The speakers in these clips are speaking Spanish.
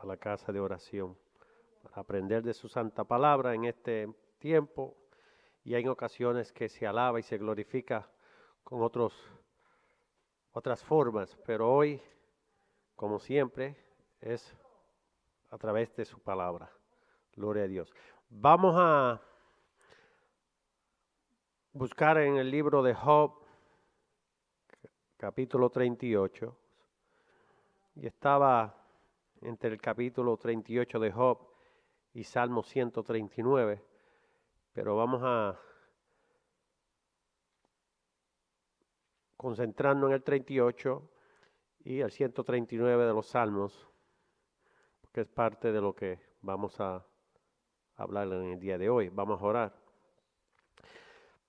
la casa de oración para aprender de su santa palabra en este tiempo, y hay ocasiones que se alaba y se glorifica con otras formas, pero hoy, como siempre, es a través de su palabra. Gloria a Dios. Vamos a buscar en el libro de Job, capítulo 38, y estaba entre el capítulo 38 de Job y Salmo 139, pero vamos a concentrarnos en el 38 y el 139 de los Salmos, porque es parte de lo que vamos a hablar en el día de hoy. Vamos a orar.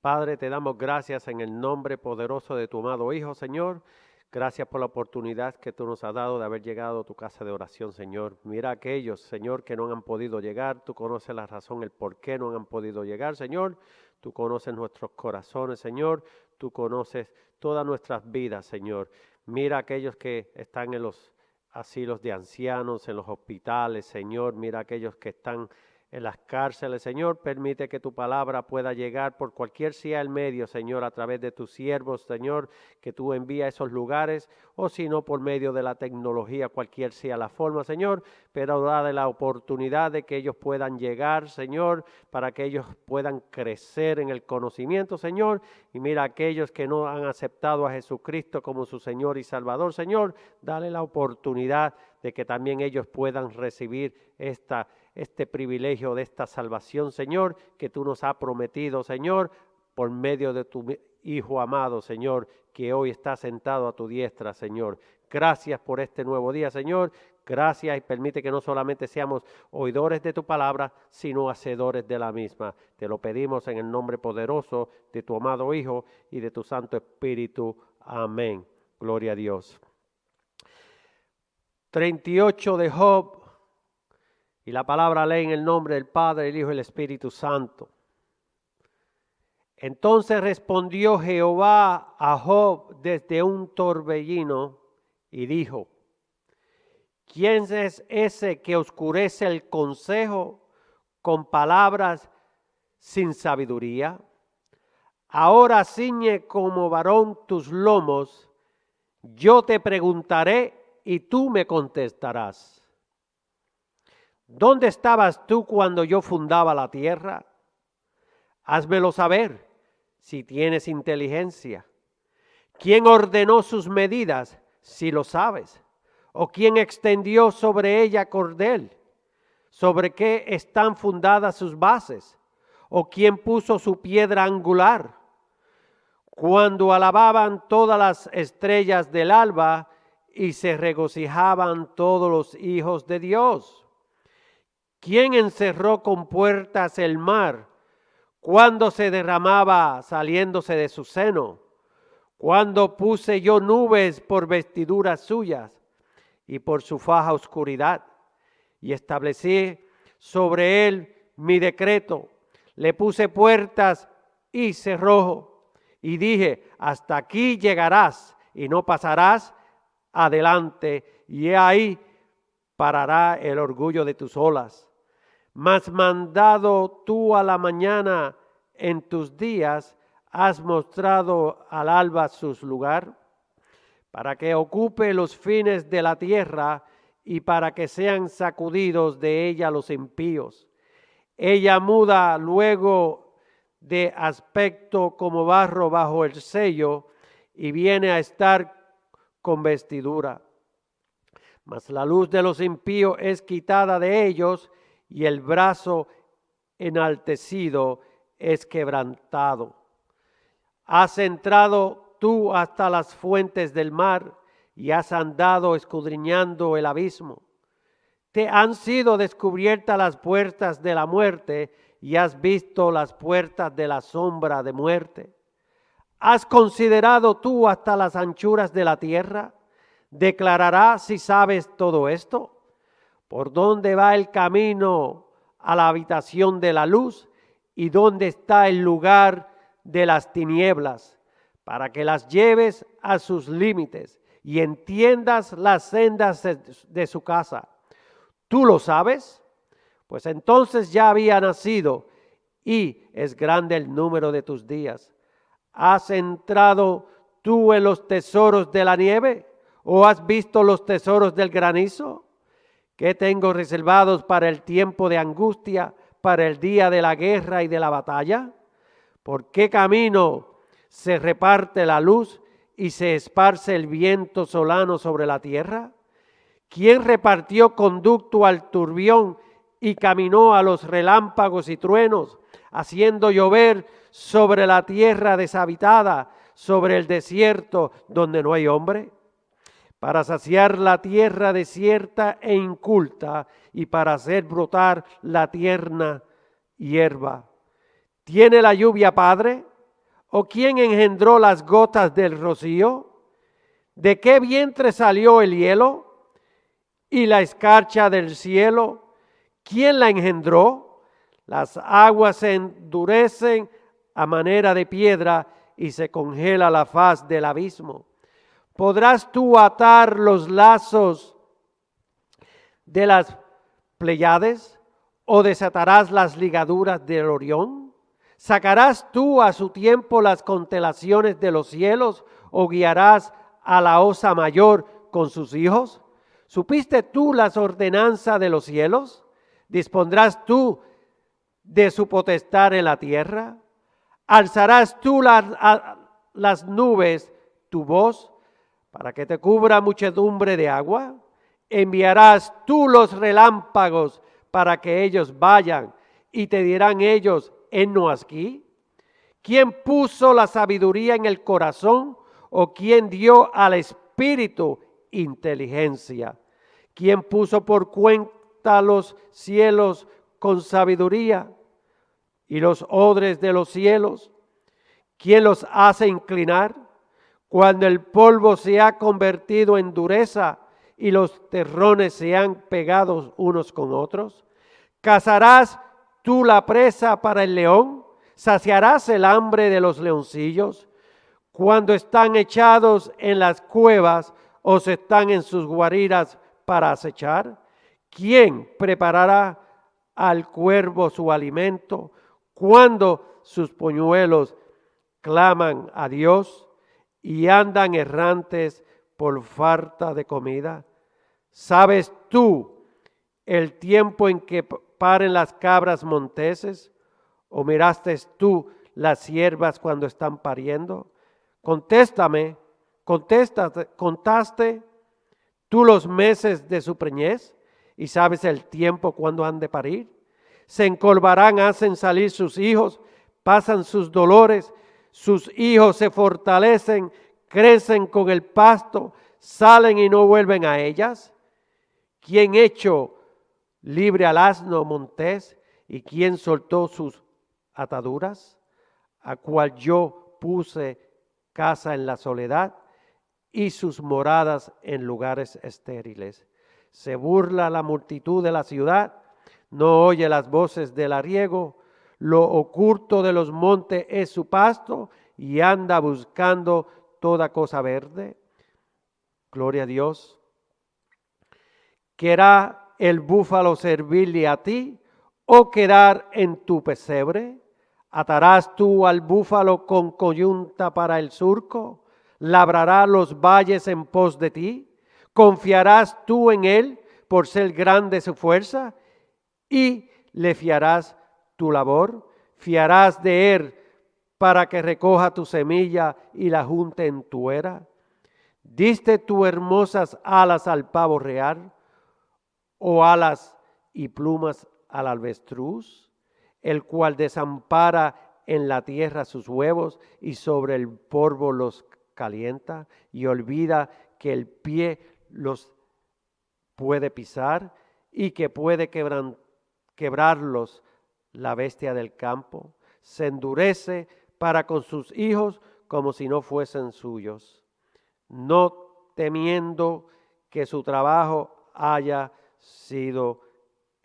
Padre, te damos gracias en el nombre poderoso de tu amado Hijo, Señor. Gracias por la oportunidad que tú nos has dado de haber llegado a tu casa de oración, Señor. Mira a aquellos, Señor, que no han podido llegar. Tú conoces la razón, el por qué no han podido llegar, Señor. Tú conoces nuestros corazones, Señor. Tú conoces todas nuestras vidas, Señor. Mira a aquellos que están en los asilos de ancianos, en los hospitales, Señor. Mira a aquellos que están en las cárceles, Señor. Permite que tu palabra pueda llegar por cualquier sea el medio, Señor, a través de tus siervos, Señor, que tú envías a esos lugares, o si no, por medio de la tecnología, cualquier sea la forma, Señor, pero dale la oportunidad de que ellos puedan llegar, Señor, para que ellos puedan crecer en el conocimiento, Señor. Y mira, aquellos que no han aceptado a Jesucristo como su Señor y Salvador, Señor, dale la oportunidad de que también ellos puedan recibir este privilegio de esta salvación, Señor, que tú nos has prometido, Señor, por medio de tu Hijo amado, Señor, que hoy está sentado a tu diestra, Señor. Gracias por este nuevo día, Señor. Gracias, y permite que no solamente seamos oidores de tu palabra, sino hacedores de la misma. Te lo pedimos en el nombre poderoso de tu amado Hijo y de tu Santo Espíritu. Amén. Gloria a Dios. 38 de Job, y la palabra lee en el nombre del Padre, el Hijo y el Espíritu Santo. Entonces respondió Jehová a Job desde un torbellino y dijo: ¿quién es ese que oscurece el consejo con palabras sin sabiduría? Ahora ciñe como varón tus lomos, yo te preguntaré y tú me contestarás. ¿Dónde estabas tú cuando yo fundaba la tierra? Házmelo saber, si tienes inteligencia. ¿Quién ordenó sus medidas, si lo sabes? ¿O quién extendió sobre ella cordel? ¿Sobre qué están fundadas sus bases? ¿O quién puso su piedra angular? Cuando alababan todas las estrellas del alba y se regocijaban todos los hijos de Dios. ¿Quién encerró con puertas el mar cuando se derramaba saliéndose de su seno? Cuando puse yo nubes por vestiduras suyas y por su faja oscuridad, y establecí sobre él mi decreto, le puse puertas y cerrojo, y dije: hasta aquí llegarás y no pasarás adelante, y ahí parará el orgullo de tus olas. Mas mandado tú a la mañana en tus días, has mostrado al alba sus lugar, para que ocupe los fines de la tierra y para que sean sacudidos de ella los impíos. Ella muda luego de aspecto como barro bajo el sello y viene a estar con vestidura. Mas la luz de los impíos es quitada de ellos y el brazo enaltecido es quebrantado. Has entrado tú hasta las fuentes del mar y has andado escudriñando el abismo. Te han sido descubiertas las puertas de la muerte y has visto las puertas de la sombra de muerte. ¿Has considerado tú hasta las anchuras de la tierra? ¿Declararás si sabes todo esto? ¿Por dónde va el camino a la habitación de la luz? ¿Y dónde está el lugar de las tinieblas? Para que las lleves a sus límites y entiendas las sendas de su casa. ¿Tú lo sabes? Pues entonces ya había nacido y es grande el número de tus días. ¿Has entrado tú en los tesoros de la nieve? ¿O has visto los tesoros del granizo? ¿Qué tengo reservados para el tiempo de angustia, para el día de la guerra y de la batalla? ¿Por qué camino se reparte la luz y se esparce el viento solano sobre la tierra? ¿Quién repartió conducto al turbión y caminó a los relámpagos y truenos, haciendo llover sobre la tierra deshabitada, sobre el desierto donde no hay hombre? Para saciar la tierra desierta e inculta y para hacer brotar la tierna hierba. ¿Tiene la lluvia padre? ¿O quién engendró las gotas del rocío? ¿De qué vientre salió el hielo y la escarcha del cielo? ¿Quién la engendró? Las aguas se endurecen a manera de piedra y se congela la faz del abismo. ¿Podrás tú atar los lazos de las Pléyades o desatarás las ligaduras del Orión? ¿Sacarás tú a su tiempo las constelaciones de los cielos o guiarás a la Osa Mayor con sus hijos? ¿Supiste tú las ordenanzas de los cielos? ¿Dispondrás tú de su potestad en la tierra? ¿Alzarás tú las nubes tu voz para que te cubra muchedumbre de agua? ¿Enviarás tú los relámpagos para que ellos vayan y te dirán ellos, hennos aquí? ¿Quién puso la sabiduría en el corazón o quién dio al espíritu inteligencia? ¿Quién puso por cuenta los cielos con sabiduría y los odres de los cielos? ¿Quién los hace inclinar cuando el polvo se ha convertido en dureza y los terrones se han pegado unos con otros? ¿Cazarás tú la presa para el león? ¿Saciarás el hambre de los leoncillos? Cuando están echados en las cuevas o se están en sus guaridas para acechar. ¿Quién preparará al cuervo su alimento cuando sus polluelos claman a Dios y andan errantes por falta de comida? ¿Sabes tú el tiempo en que paren las cabras monteses? ¿O miraste tú las ciervas cuando están pariendo? ¿Contaste tú los meses de su preñez y sabes el tiempo cuando han de parir? Se encorvarán, hacen salir sus hijos, pasan sus dolores, sus hijos se fortalecen, crecen con el pasto, salen y no vuelven a ellas. ¿Quién echó libre al asno montés y quién soltó sus ataduras? A cual yo puse casa en la soledad y sus moradas en lugares estériles. Se burla la multitud de la ciudad, no oye las voces del arriego, lo oculto de los montes es su pasto y anda buscando toda cosa verde. Gloria a Dios. ¿Querrá el búfalo servirle a ti o quedar en tu pesebre? ¿Atarás tú al búfalo con coyunta para el surco? ¿Labrará los valles en pos de ti? ¿Confiarás tú en él por ser grande su fuerza? ¿Y le fiarás tu labor? ¿Fiarás de él para que recoja tu semilla y la junte en tu era? ¿Diste tú hermosas alas al pavo real o alas y plumas al avestruz, el cual desampara en la tierra sus huevos y sobre el polvo los calienta y olvida que el pie los puede pisar y que puede quebrarlos la bestia del campo? Se endurece para con sus hijos como si no fuesen suyos, no temiendo que su trabajo haya sido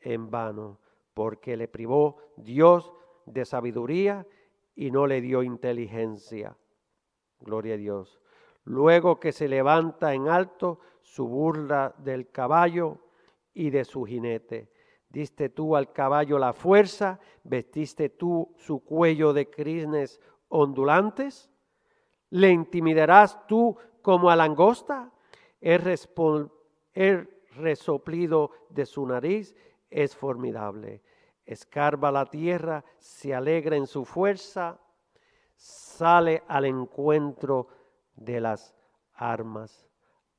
en vano, porque le privó Dios de sabiduría y no le dio inteligencia. Gloria a Dios. Luego que se levanta en alto su burla del caballo y de su jinete. Diste tú al caballo la fuerza, vestiste tú su cuello de crines ondulantes. ¿Le intimidarás tú como a langosta? El resoplido de su nariz es formidable. Escarba la tierra, se alegra en su fuerza, sale al encuentro de las armas.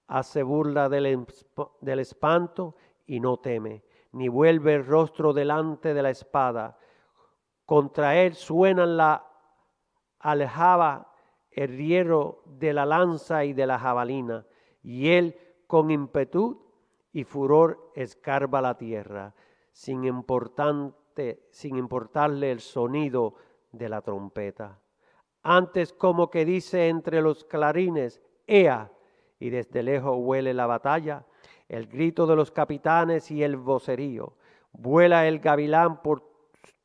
Hace burla del espanto y no teme, ni vuelve el rostro delante de la espada. Contra él suenan la aljaba, el hierro de la lanza y de la jabalina, y él con ímpetu y furor escarba la tierra, sin importarle el sonido de la trompeta. Antes como que dice entre los clarines, ¡ea! Y desde lejos huele la batalla, el grito de los capitanes y el vocerío. Vuela el gavilán por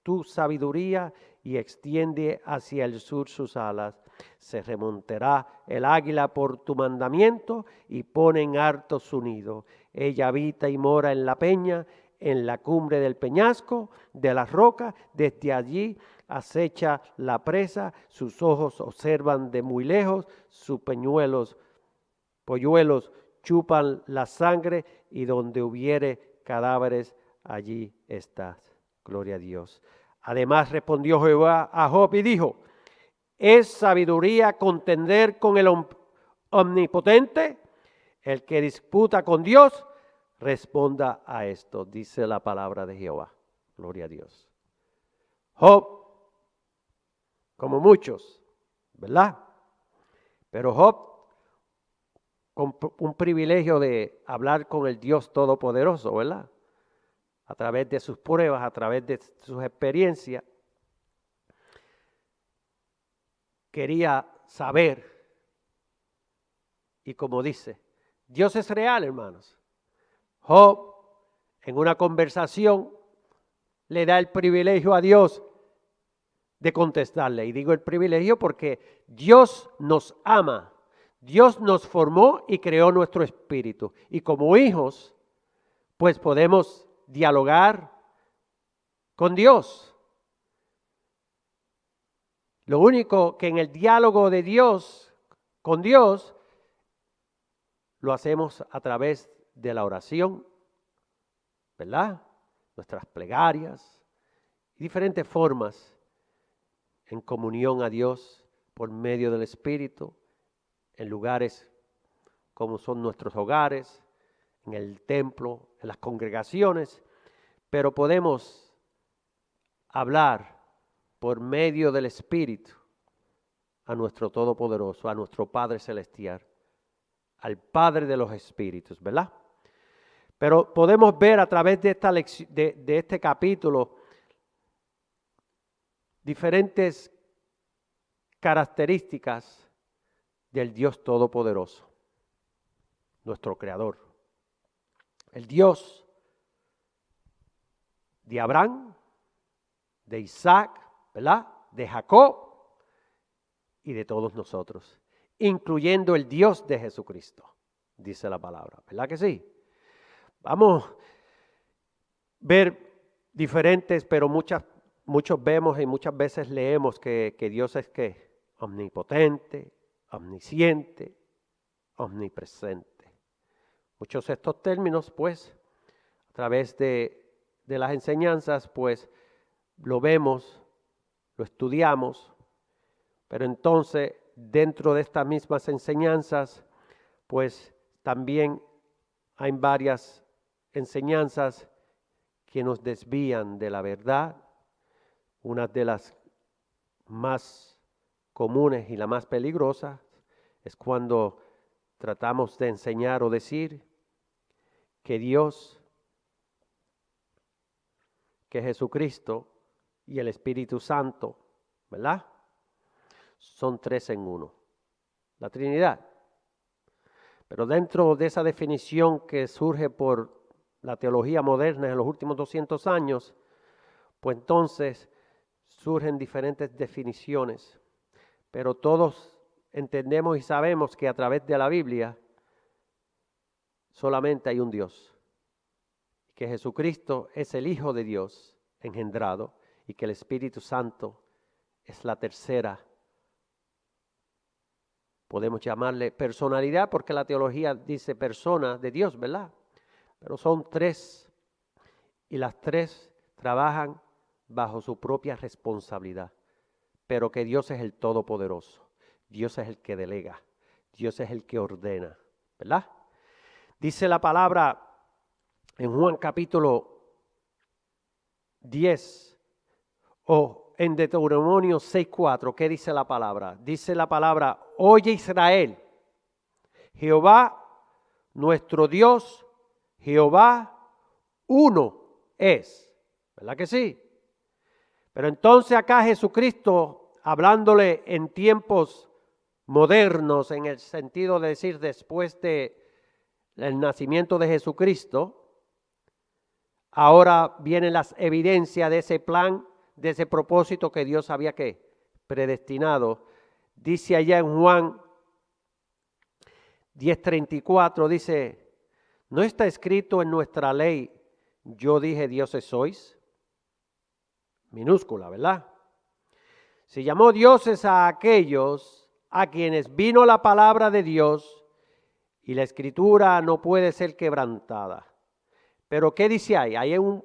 tu sabiduría y extiende hacia el sur sus alas. Se remontará el águila por tu mandamiento y pone en harto su nido. Ella habita y mora en la peña, en la cumbre del peñasco, de las rocas. Desde allí acecha la presa, sus ojos observan de muy lejos, sus polluelos chupan la sangre, y donde hubiere cadáveres, allí estás. Gloria a Dios. Además respondió Jehová a Job y dijo, ¿es sabiduría contender con el omnipotente? El que disputa con Dios, responda a esto, dice la palabra de Jehová. Gloria a Dios. Job, como muchos, ¿verdad? Pero Job, con un privilegio de hablar con el Dios Todopoderoso, ¿verdad? A través de sus pruebas, a través de sus experiencias, quería saber, y como dice, Dios es real, hermanos. Job, en una conversación, le da el privilegio a Dios de contestarle. Y digo el privilegio porque Dios nos ama. Dios nos formó y creó nuestro espíritu. Y como hijos, pues podemos dialogar con Dios. Lo único que en el diálogo de Dios, con Dios, lo hacemos a través de la oración, ¿verdad? Nuestras plegarias y diferentes formas en comunión a Dios por medio del Espíritu, en lugares como son nuestros hogares, en el templo, en las congregaciones, pero podemos hablar por medio del Espíritu a nuestro Todopoderoso, a nuestro Padre Celestial, al Padre de los Espíritus, ¿verdad? Pero podemos ver a través de esta de este capítulo diferentes características del Dios Todopoderoso, nuestro Creador. El Dios de Abraham, de Isaac, ¿verdad? De Jacob y de todos nosotros, incluyendo el Dios de Jesucristo, dice la palabra, ¿verdad que sí? Vamos a ver diferentes, pero muchos vemos y muchas veces leemos que Dios es ¿qué? Omnipotente, omnisciente, omnipresente. Muchos de estos términos, pues, a través de las enseñanzas, pues, lo vemos, lo estudiamos, pero entonces, dentro de estas mismas enseñanzas, pues, también hay varias enseñanzas que nos desvían de la verdad. Una de las más comunes y la más peligrosa es cuando tratamos de enseñar o decir que Dios, que Jesucristo y el Espíritu Santo, ¿verdad? Son tres en uno, la Trinidad. Pero dentro de esa definición que surge por la teología moderna en los últimos 200 años, pues entonces surgen diferentes definiciones, pero todos entendemos y sabemos que a través de la Biblia solamente hay un Dios. que Jesucristo es el Hijo de Dios engendrado y que el Espíritu Santo es la tercera, podemos llamarle personalidad, porque la teología dice persona de Dios, ¿verdad? Pero son tres, y las tres trabajan bajo su propia responsabilidad, pero que Dios es el Todopoderoso, Dios es el que delega, Dios es el que ordena, ¿verdad? Dice la palabra en Juan capítulo 10 o en Deuteronomio 6:4, ¿qué dice la palabra? Dice la palabra: oye Israel, Jehová nuestro Dios, Jehová uno es, ¿verdad que sí? Pero entonces acá Jesucristo, hablándole en tiempos modernos, en el sentido de decir después de el nacimiento de Jesucristo, ahora vienen las evidencias de ese plan, de ese propósito que Dios había predestinado. Dice allá en Juan 10:34, dice: ¿no está escrito en nuestra ley, yo dije dioses sois? Minúscula, ¿verdad? Se llamó dioses a aquellos a quienes vino la palabra de Dios, y la escritura no puede ser quebrantada. Pero ¿qué dice ahí? Hay un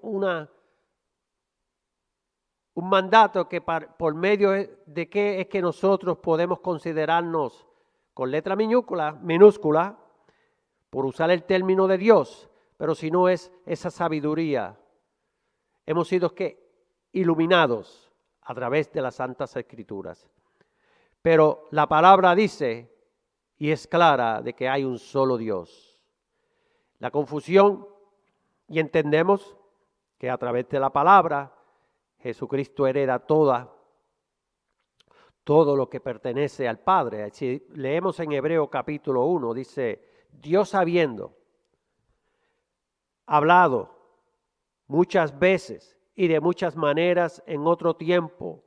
mandato que por medio de qué es que nosotros podemos considerarnos con letra minúscula, por usar el término de Dios, pero si no es esa sabiduría. Hemos sido iluminados a través de las Santas Escrituras. Pero la palabra dice, y es clara, de que hay un solo Dios. La confusión, y entendemos que a través de la palabra Jesucristo hereda todo lo que pertenece al Padre. Si leemos en Hebreo capítulo 1, dice: Dios habiendo hablado muchas veces y de muchas maneras en otro tiempo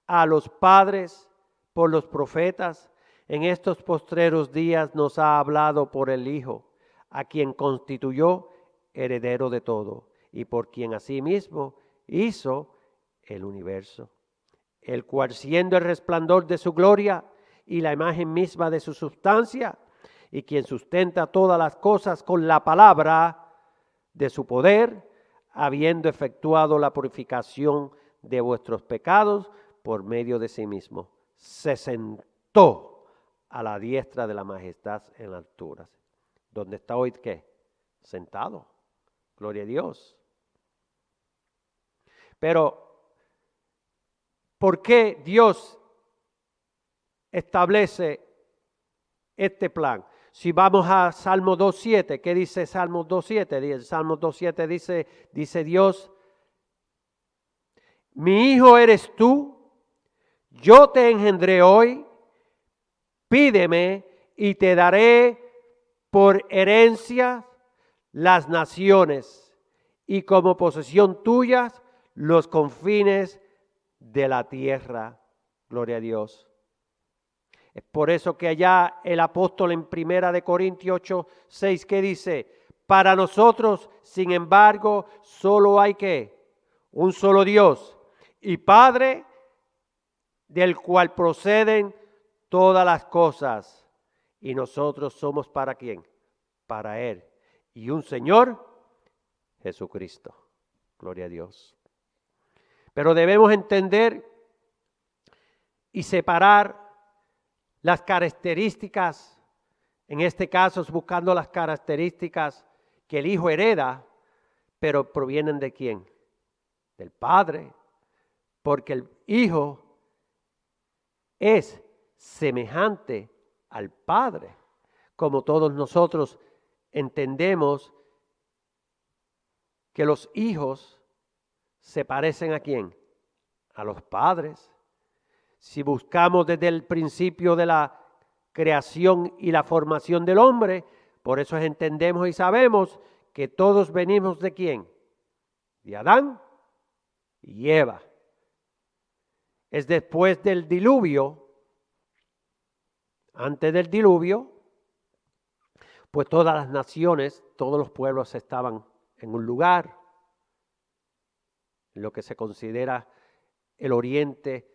a los padres por los profetas, en estos postreros días nos ha hablado por el Hijo, a quien constituyó heredero de todo, y por quien asimismo hizo el universo, el cual, siendo el resplandor de su gloria y la imagen misma de su sustancia, y quien sustenta todas las cosas con la palabra de su poder, habiendo efectuado la purificación de vuestros pecados por medio de sí mismo, se sentó a la diestra de la majestad en las alturas. ¿Dónde está hoy qué? Sentado. Gloria a Dios. Pero ¿por qué Dios establece este plan? Si vamos a Salmo 2:7, ¿qué dice Salmo 2:7? Salmo 2:7 dice Dios: mi hijo eres tú, yo te engendré hoy, pídeme y te daré por herencia las naciones y como posesión tuyas los confines de la tierra. Gloria a Dios. Es por eso que allá el apóstol en 1 Corintios 8:6, ¿qué dice? Para nosotros, sin embargo, solo hay un solo Dios y Padre, del cual proceden todas las cosas, y nosotros somos ¿para quién? Para Él, y un Señor, Jesucristo. Gloria a Dios. Pero debemos entender y separar las características, en este caso buscando las características que el Hijo hereda, pero provienen ¿de quién? Del Padre, porque el Hijo es semejante al Padre, como todos nosotros entendemos que los hijos se parecen ¿a quién? A los padres. Si buscamos desde el principio de la creación y la formación del hombre, por eso entendemos y sabemos que todos venimos ¿de quién? De Adán y Eva. Es después del diluvio, antes del diluvio, pues todas las naciones, todos los pueblos estaban en un lugar, en lo que se considera el oriente,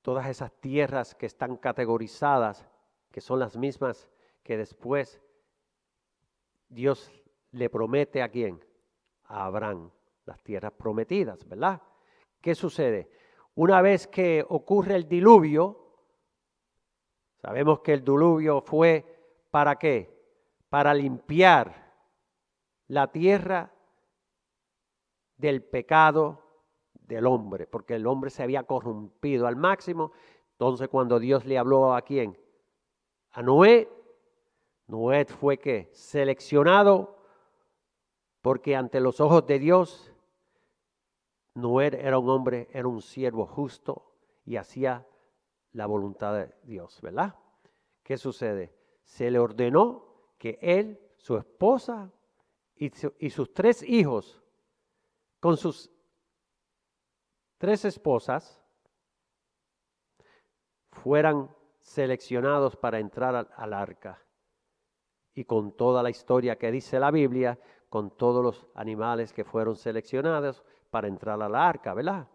todas esas tierras que están categorizadas, que son las mismas que después Dios le promete ¿a quién? A Abraham, las tierras prometidas, ¿verdad? ¿Qué sucede? Una vez que ocurre el diluvio, sabemos que el diluvio fue ¿para qué? Para limpiar la tierra del pecado del hombre, porque el hombre se había corrompido al máximo. Entonces cuando Dios le habló ¿a quién? A Noé. Noé fue ¿qué? Seleccionado, porque ante los ojos de Dios, Noé era un hombre, era un siervo justo y hacía la voluntad de Dios, ¿verdad? ¿Qué sucede? Se le ordenó que él, su esposa y sus 3 hijos, con sus 3 esposas, fueran seleccionados para entrar al arca. Y con toda la historia que dice la Biblia, con todos los animales que fueron seleccionados para entrar al arca, ¿verdad?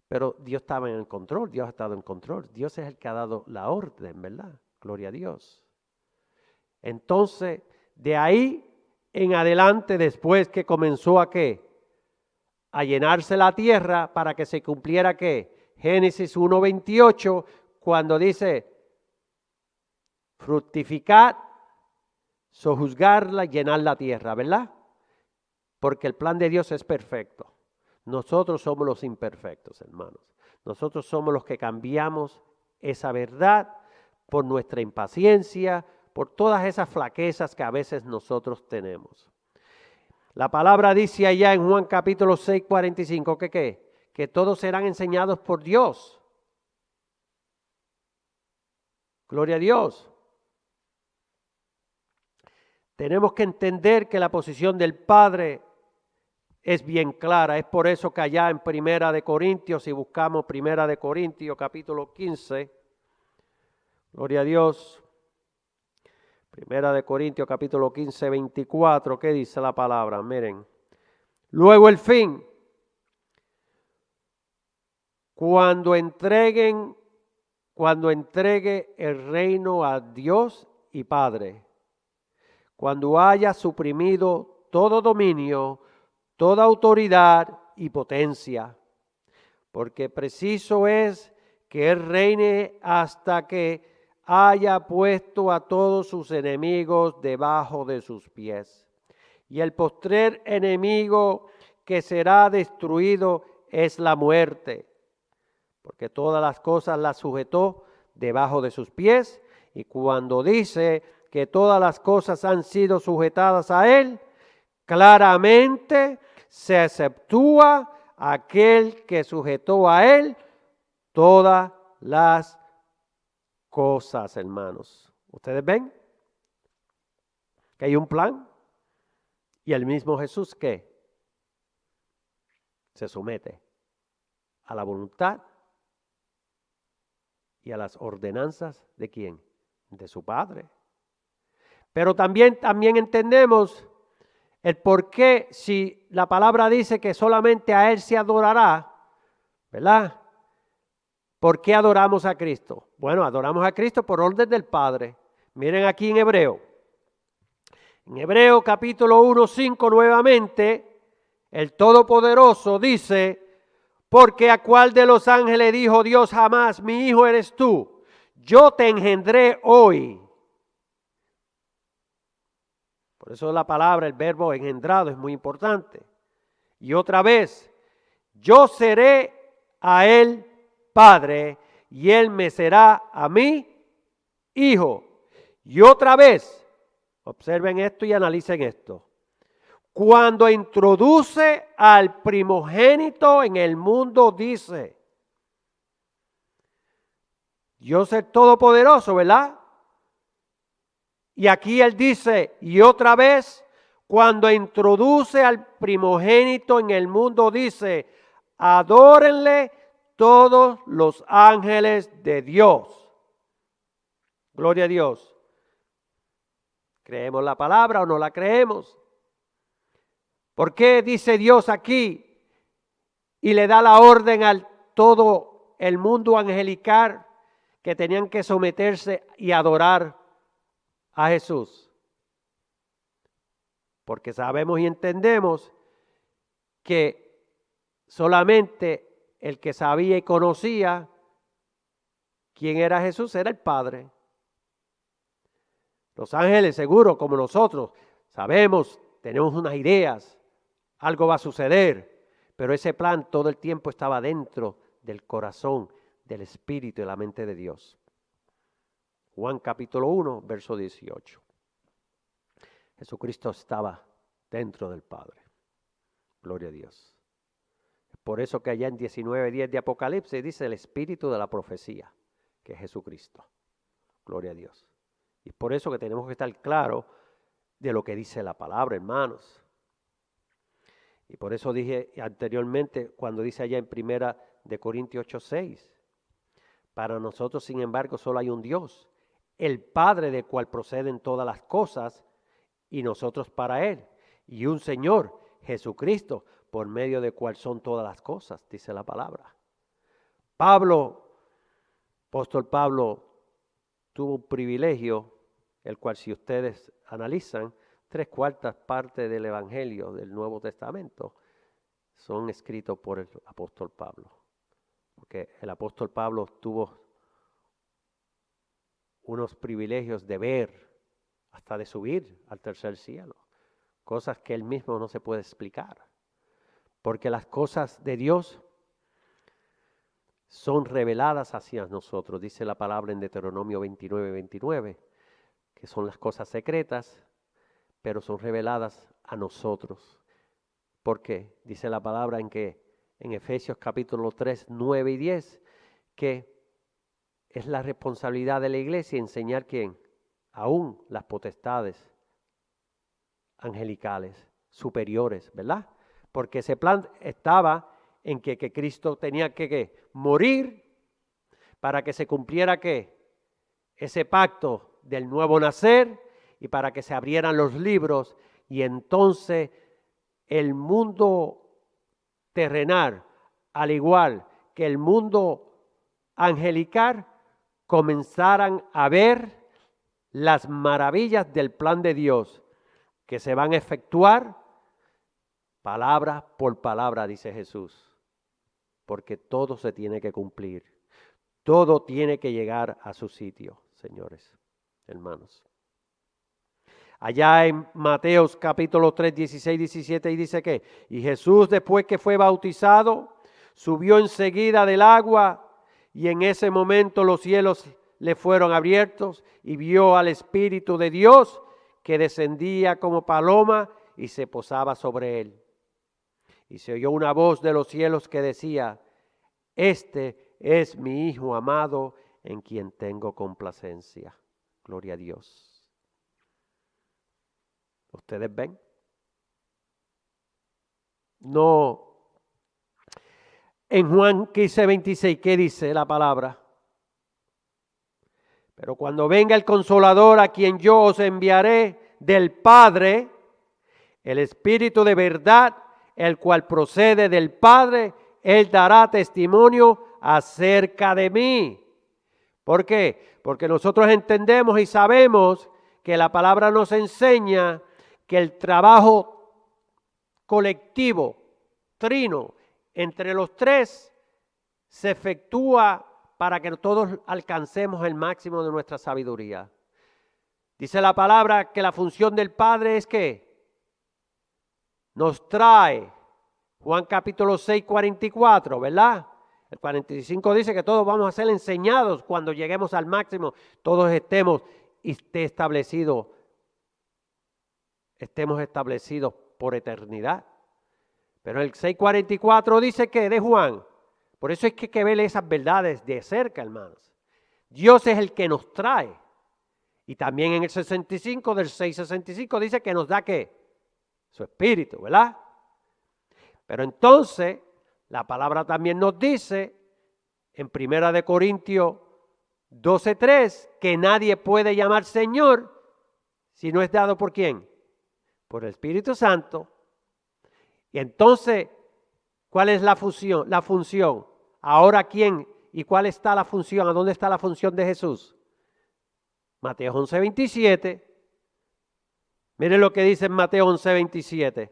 Pero Dios estaba en el control, Dios ha estado en control. Dios es el que ha dado la orden, ¿verdad? Gloria a Dios. Entonces, de ahí en adelante, después que comenzó a ¿qué? A llenarse la tierra para que se cumpliera ¿qué? Génesis 1:28, cuando dice, fructificad, sojuzgarla, llenar la tierra, ¿verdad? Porque el plan de Dios es perfecto. Nosotros somos los imperfectos, hermanos. Nosotros somos los que cambiamos esa verdad por nuestra impaciencia, por todas esas flaquezas que a veces nosotros tenemos. La palabra dice allá en Juan capítulo 6:45 que ¿qué? Que todos serán enseñados por Dios. Gloria a Dios. Tenemos que entender que la posición del Padre es bien clara. Es por eso que allá en Primera de Corintios, si buscamos Primera de Corintios capítulo 15, gloria a Dios, Primera de Corintios capítulo 15, 24, ¿qué dice la palabra? Miren, luego el fin, cuando entregue el reino a Dios y Padre, cuando haya suprimido todo dominio, toda autoridad y potencia, porque preciso es que Él reine hasta que haya puesto a todos sus enemigos debajo de sus pies. Y el postrer enemigo que será destruido es la muerte, porque todas las cosas las sujetó debajo de sus pies, y cuando dice que todas las cosas han sido sujetadas a Él, claramente se exceptúa aquel que sujetó a Él todas las cosas, hermanos. ¿Ustedes ven que hay un plan? Y el mismo Jesús que se somete a la voluntad y a las ordenanzas ¿de quién? De su Padre. Pero también entendemos el por qué, si la palabra dice que solamente a Él se adorará, ¿verdad? ¿Por qué adoramos a Cristo? Bueno, adoramos a Cristo por orden del Padre. Miren aquí en Hebreo. En Hebreo capítulo 1:5 nuevamente, el Todopoderoso dice, porque a cuál de los ángeles dijo Dios jamás, mi hijo eres tú, yo te engendré hoy. Por eso la palabra, el verbo engendrado es muy importante. Y otra vez, yo seré a él padre y él me será a mí hijo. Y otra vez, observen esto y analicen esto. Cuando introduce al primogénito en el mundo, dice, Dios es todopoderoso, ¿verdad? Y aquí él dice, y otra vez, cuando introduce al primogénito en el mundo, dice, adórenle todos los ángeles de Dios. Gloria a Dios. ¿Creemos la palabra o no la creemos? ¿Por qué dice Dios aquí y le da la orden a todo el mundo angelical que tenían que someterse y adorar a Jesús? Porque sabemos y entendemos que solamente el que sabía y conocía quién era Jesús era el Padre. Los ángeles, seguro, como nosotros, sabemos, tenemos unas ideas, algo va a suceder, pero ese plan todo el tiempo estaba dentro del corazón, del espíritu y la mente de Dios. Juan capítulo 1, verso 18. Jesucristo estaba dentro del Padre. Gloria a Dios. Por eso que allá en 19:10 de Apocalipsis dice el espíritu de la profecía, que es Jesucristo. Gloria a Dios. Y por eso que tenemos que estar claros de lo que dice la palabra, hermanos. Y por eso dije anteriormente, cuando dice allá en 1 Corintios 8:6, para nosotros, sin embargo, solo hay un Dios, el Padre del cual proceden todas las cosas, y nosotros para Él, y un Señor, Jesucristo, por medio del cual son todas las cosas, dice la palabra. Apóstol Pablo, tuvo un privilegio, el cual si ustedes analizan, 3/4 partes del Evangelio del Nuevo Testamento son escritos por el apóstol Pablo. Porque el apóstol Pablo tuvo unos privilegios de ver, hasta de subir al tercer cielo. Cosas que él mismo no se puede explicar. Porque las cosas de Dios son reveladas hacia nosotros, dice la palabra en Deuteronomio 29:29, que son las cosas secretas, pero son reveladas a nosotros. ¿Por qué? Dice la palabra en Efesios capítulo 3, 9 y 10, que es la responsabilidad de la iglesia enseñar quién, aún las potestades angelicales superiores, ¿verdad? Porque ese plan estaba en que Cristo tenía que morir para que se cumpliera ¿qué? Ese pacto del nuevo nacer y para que se abrieran los libros y entonces el mundo terrenal, al igual que el mundo angelical, comenzaran a ver las maravillas del plan de Dios que se van a efectuar palabra por palabra, dice Jesús, porque todo se tiene que cumplir, todo tiene que llegar a su sitio, señores, hermanos. Allá en Mateos capítulo 3, 16, 17, y dice que, y Jesús después que fue bautizado, subió enseguida del agua, y en ese momento los cielos le fueron abiertos, y vio al Espíritu de Dios que descendía como paloma y se posaba sobre él. Y se oyó una voz de los cielos que decía, este es mi Hijo amado, en quien tengo complacencia. Gloria a Dios. ¿Ustedes ven? No. En Juan 15:26, ¿qué dice la palabra? Pero cuando venga el Consolador, a quien yo os enviaré del Padre, el Espíritu de verdad, el cual procede del Padre, Él dará testimonio acerca de mí. ¿Por qué? Porque nosotros entendemos y sabemos que la palabra nos enseña que el trabajo colectivo, trino, entre los tres, se efectúa para que todos alcancemos el máximo de nuestra sabiduría. Dice la palabra que la función del Padre es que nos trae, Juan capítulo 6, 44, ¿verdad? El 45 dice que todos vamos a ser enseñados cuando lleguemos al máximo, todos estemos establecidos por eternidad. Pero el 6:44 dice que de Juan, por eso es que hay que ver esas verdades de cerca, hermanos. Dios es el que nos trae. Y también en el 65, del 6:65 dice que nos da ¿qué? Su espíritu, ¿verdad? Pero entonces, la palabra también nos dice, en 1 Corintios 12:3, que nadie puede llamar Señor si no es dado por ¿quién? Por el Espíritu Santo. Y entonces, ¿cuál es la función? Ahora, ¿quién y cuál está la función? ¿A dónde está la función de Jesús? Mateo 11:27. Miren lo que dice en Mateo 11:27.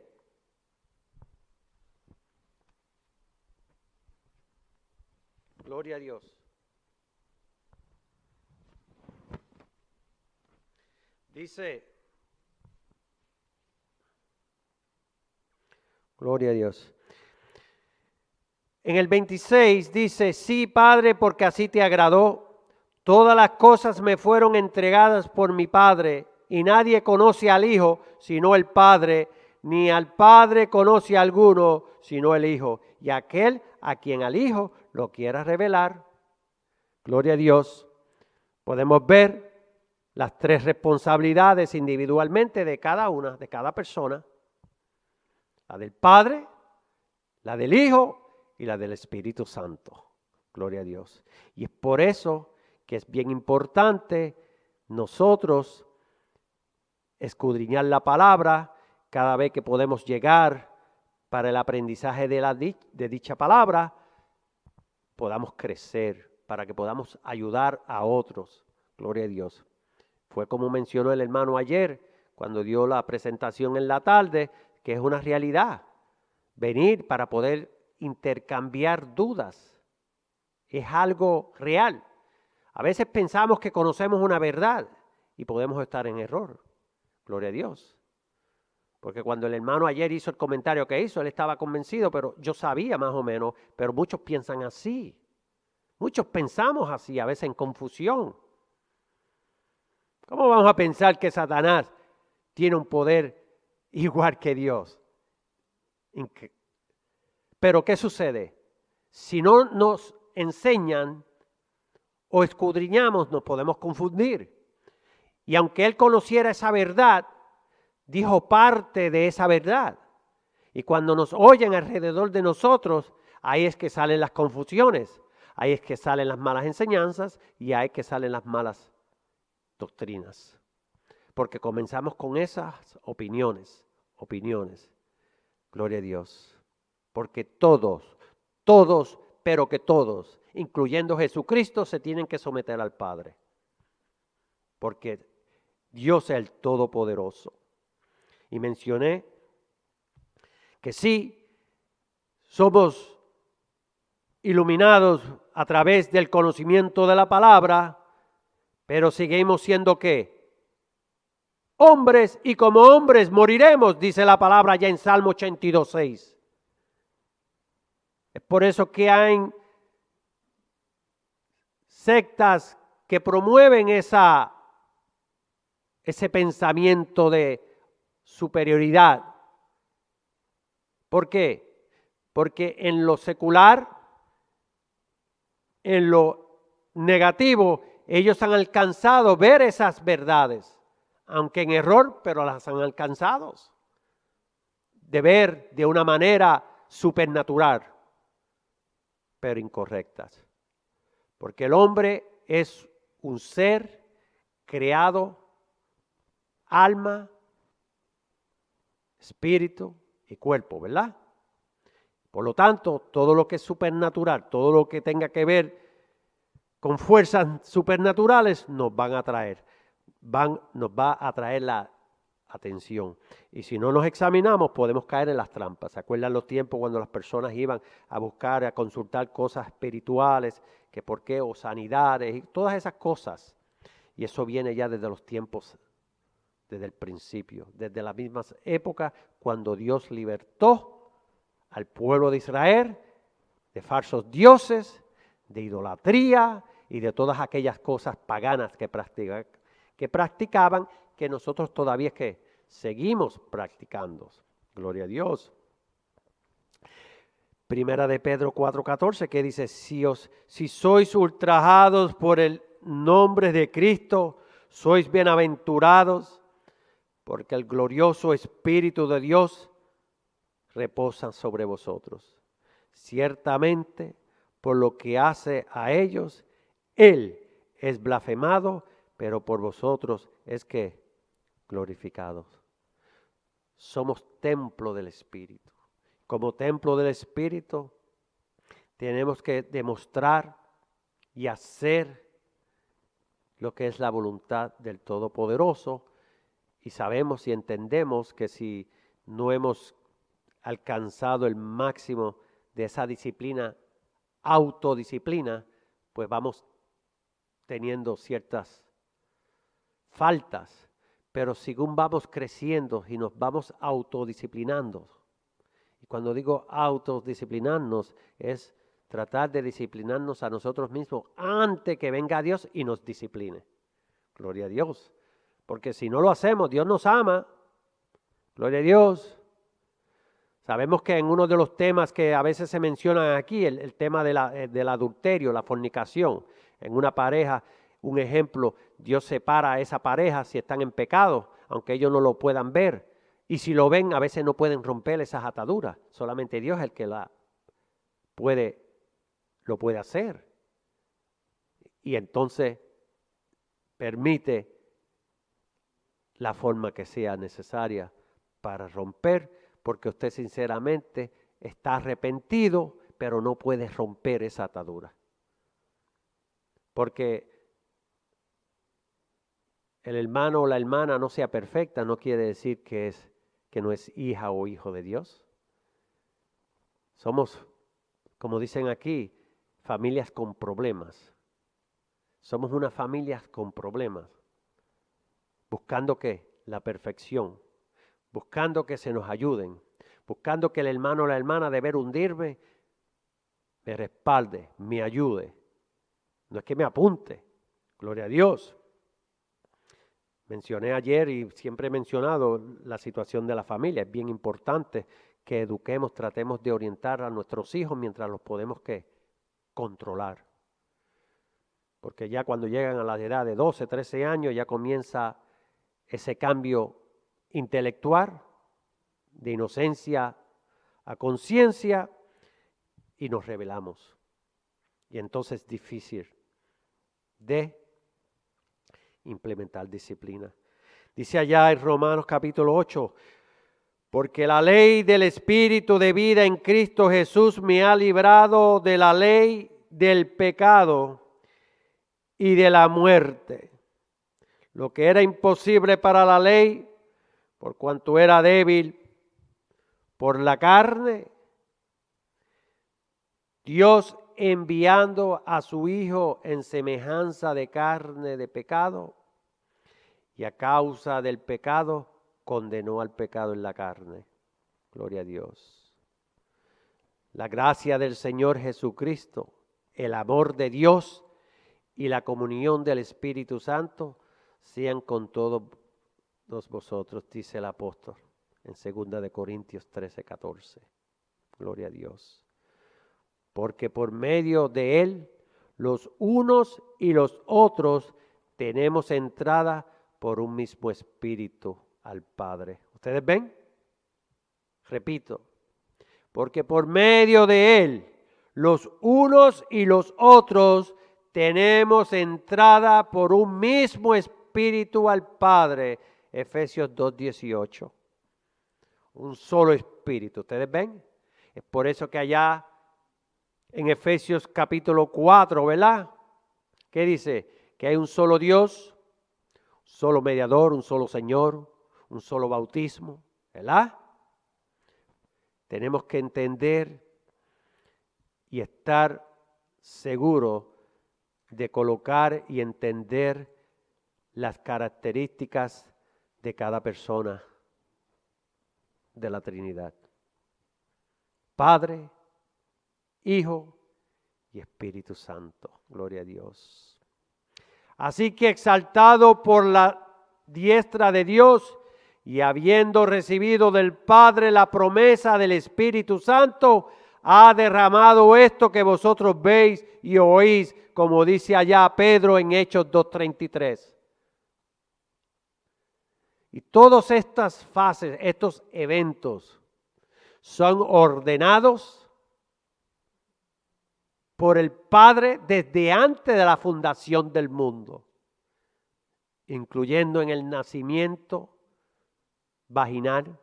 Gloria a Dios. Dice, gloria a Dios. En el 26 dice, sí, Padre, porque así te agradó. Todas las cosas me fueron entregadas por mi Padre, y nadie conoce al Hijo sino el Padre, ni al Padre conoce a alguno sino el Hijo, y aquel a quien al Hijo lo quiera revelar. Gloria a Dios. Podemos ver las tres responsabilidades individualmente de cada una, de cada persona. La del Padre, la del Hijo y la del Espíritu Santo. Gloria a Dios. Y es por eso que es bien importante nosotros escudriñar la palabra cada vez que podemos llegar para el aprendizaje de dicha palabra, podamos crecer, para que podamos ayudar a otros. Gloria a Dios. Fue como mencionó el hermano ayer, cuando dio la presentación en la tarde, que es una realidad. Venir para poder intercambiar dudas. Es algo real. A veces pensamos que conocemos una verdad y podemos estar en error. Gloria a Dios. Porque cuando el hermano ayer hizo el comentario que hizo, él estaba convencido, pero yo sabía más o menos, pero muchos piensan así. Muchos pensamos así, a veces en confusión. ¿Cómo vamos a pensar que Satanás tiene un poder igual que Dios? Pero ¿qué sucede? Si no nos enseñan o escudriñamos, nos podemos confundir. Y aunque él conociera esa verdad, dijo parte de esa verdad. Y cuando nos oyen alrededor de nosotros, ahí es que salen las confusiones, ahí es que salen las malas enseñanzas y ahí es que salen las malas doctrinas. Porque comenzamos con esas opiniones. Gloria a Dios. Porque todos, pero que todos, incluyendo Jesucristo, se tienen que someter al Padre. Porque Dios es el Todopoderoso. Y mencioné que sí, somos iluminados a través del conocimiento de la palabra, pero seguimos siendo ¿qué? Hombres, y como hombres moriremos, dice la palabra ya en Salmo 82:6. Es por eso que hay sectas que promueven ese pensamiento de superioridad. ¿Por qué? Porque en lo secular, en lo negativo, ellos han alcanzado ver esas verdades, aunque en error, pero las han alcanzado. De ver de una manera supernatural, pero incorrectas. Porque el hombre es un ser creado, alma, espíritu y cuerpo, ¿verdad? Por lo tanto, todo lo que es supernatural, todo lo que tenga que ver con fuerzas supernaturales nos van a atraer, nos va a atraer la atención. Y si no nos examinamos, podemos caer en las trampas. ¿Se acuerdan los tiempos cuando las personas iban a buscar, a consultar cosas espirituales, que por qué, o sanidades, y todas esas cosas? Y eso viene ya desde los tiempos, desde el principio, desde las mismas épocas, cuando Dios libertó al pueblo de Israel de falsos dioses, de idolatría y de todas aquellas cosas paganas que practicaban, que nosotros todavía es que seguimos practicando. Gloria a Dios. Primera de Pedro 4:14, que dice, si sois ultrajados por el nombre de Cristo, sois bienaventurados, porque el glorioso Espíritu de Dios reposa sobre vosotros. Ciertamente, por lo que hace a ellos, Él es blasfemado, pero por vosotros es que glorificados. Somos templo del Espíritu. como templo del Espíritu, tenemos que demostrar y hacer lo que es la voluntad del Todopoderoso. Y sabemos y entendemos que si no hemos alcanzado el máximo de esa disciplina, autodisciplina, pues vamos teniendo ciertas faltas. Pero según vamos creciendo y nos vamos autodisciplinando, y cuando digo autodisciplinarnos es tratar de disciplinarnos a nosotros mismos antes que venga Dios y nos discipline. Gloria a Dios. Porque si no lo hacemos, Dios nos ama. Gloria a Dios. Sabemos que en uno de los temas que a veces se mencionan aquí, el tema del adulterio, la fornicación, en una pareja, un ejemplo, Dios separa a esa pareja si están en pecado, aunque ellos no lo puedan ver. Y si lo ven, a veces no pueden romper esas ataduras. Solamente Dios es el que lo puede hacer. Y entonces permite la forma que sea necesaria para romper, porque usted sinceramente está arrepentido, pero no puede romper esa atadura. Porque el hermano o la hermana no sea perfecta, no quiere decir que no es hija o hijo de Dios. Somos, como dicen aquí, familias con problemas. Somos una familia con problemas. Buscando ¿qué? La perfección. Buscando que se nos ayuden. Buscando que el hermano o la hermana de ver hundirme me respalde, me ayude. No es que me apunte. Gloria a Dios. Mencioné ayer y siempre he mencionado la situación de la familia. Es bien importante que eduquemos, tratemos de orientar a nuestros hijos mientras los podemos ¿qué? Controlar. Porque ya cuando llegan a la edad de 12, 13 años ya comienza ese cambio intelectual de inocencia a conciencia y nos rebelamos. Y entonces es difícil de implementar disciplina. Dice allá en Romanos capítulo 8, porque la ley del Espíritu de vida en Cristo Jesús me ha librado de la ley del pecado y de la muerte. Lo que era imposible para la ley, por cuanto era débil por la carne, Dios enviando a su Hijo en semejanza de carne de pecado, y a causa del pecado condenó al pecado en la carne. Gloria a Dios. La gracia del Señor Jesucristo, el amor de Dios y la comunión del Espíritu Santo sean con todos vosotros, dice el apóstol en 2 de Corintios 13:14. Gloria a Dios. Porque por medio de Él, los unos y los otros tenemos entrada por un mismo Espíritu al Padre. ¿Ustedes ven? Repito. Porque por medio de Él, los unos y los otros tenemos entrada por un mismo Espíritu al Padre. Efesios 2:18. Un solo Espíritu. ¿Ustedes ven? Es por eso que allá en Efesios capítulo 4, ¿verdad? ¿Qué dice? Que hay un solo Dios, un solo mediador, un solo Señor, un solo bautismo, ¿verdad? Tenemos que entender y estar seguros de colocar y entender las características de cada persona de la Trinidad. Padre, Hijo y Espíritu Santo. Gloria a Dios. Así que exaltado por la diestra de Dios y habiendo recibido del Padre la promesa del Espíritu Santo, ha derramado esto que vosotros veis y oís, como dice allá Pedro en Hechos 2:33. Y todas estas fases, estos eventos, son ordenados por el Padre desde antes de la fundación del mundo, incluyendo en el nacimiento vaginal